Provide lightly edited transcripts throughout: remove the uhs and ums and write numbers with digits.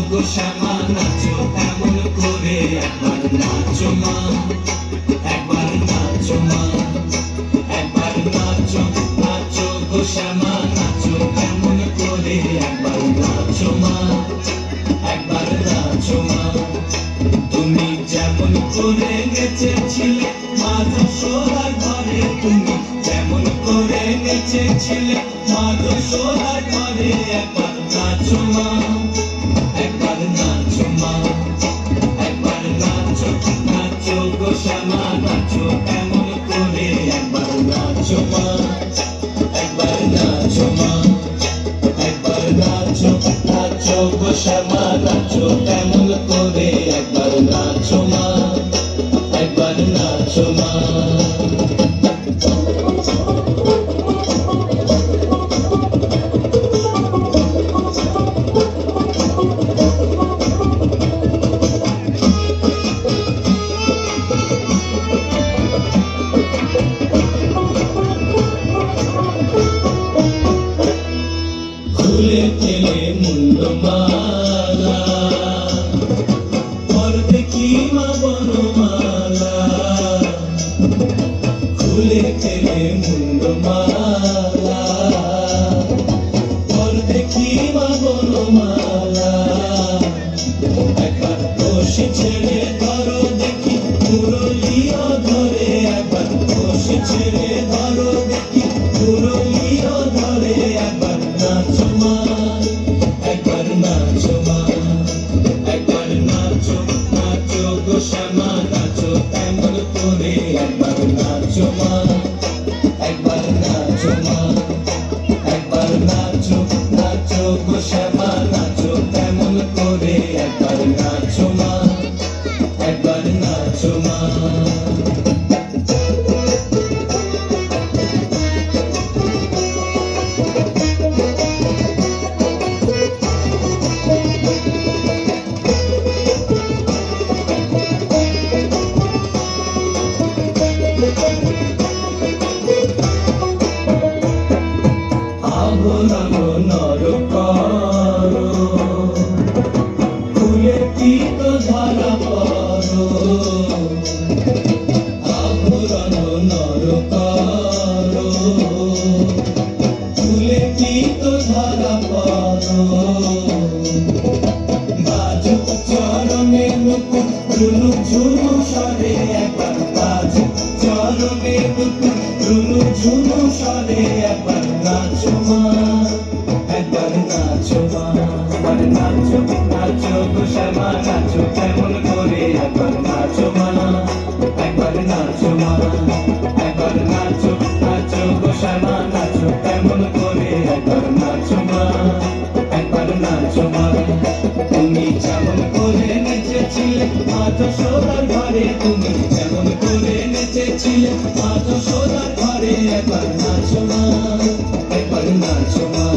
গো শ্যামা নাচো এমন করে, একবার নাচো মা, একবার নাচো মা, একবার নাচো, নাচো গো শ্যামা নাচো এমন করে, একবার নাচো মা, একবার নাচো মা। তুমি যেমন করে নেচেছিলে মা যশোদার ঘরে, তুমি যেমন করে নেচেছিলে মা যশোদার ঘরে, একবার নাচো মা, একবার নাচো মা, একবার নাচো, নাচো গো শ্যামা নাচো এমন করে, একবার নাচো মা, একবার নাচো মা, একবার নাচো, নাচো গো শ্যামা নাচো এমন করে, একবার নাচো মা, একবার নাচো মা। খুলে ফেলে মুন্ডমালা, পর দেখি মা বনমালা, খুলে ফেলে মুন্ডমালা, পর দেখি মা বনমালা। একবার বসে ছেড়ে ধরো দেখি মুরলিও ধরে, একবার বসে ছেড়ে ধরো দেখি মুরলিও ধরে, একবার নাচো মা, একবার নাচো মা, একবার নাচো, নাচো গো শ্যামা নাচো এমন করে, একবার নাচো মা, একবার নাচো মা, একবার নাচো, নাচো গো শ্যামা নাচো এমন করে, একবার নাচো মা, একবার নাচো মা। আভরণ নর করো, ফুলে পিত ধরা করো, আভরণ নর করো, ফুলে পিত ধরা করো। বাজু চরণে মুকুট রুনু ঝুনু সরে, একবার বাজু চরণে মুকুট রুনু ঝুনু সরে, একবার নাচো মা, একবার নাচো মা, একবার নাচো, নাচো গো শ্যামা নাচো এমন করে, একবার নাচো মা, একবার নাচো মা, একবার নাচো, নাচো গো শ্যামা নাচো এমন করে, একবার নাচো মা, একবার নাচো মা। তুমি যেমন করে নেচেছিলে মা যশোদার ঘরে, তুমি যেমন করে নেচেছিলে মা যশোদার ঘরে, একবার নাচো মা, একবার নাচো মা,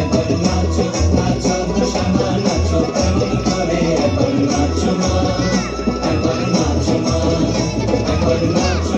একবার নাচো, নাচো গো শ্যামা নাচো এমন করে, একবার নাচো মা, একবার নাচো মা, একবার নাচো।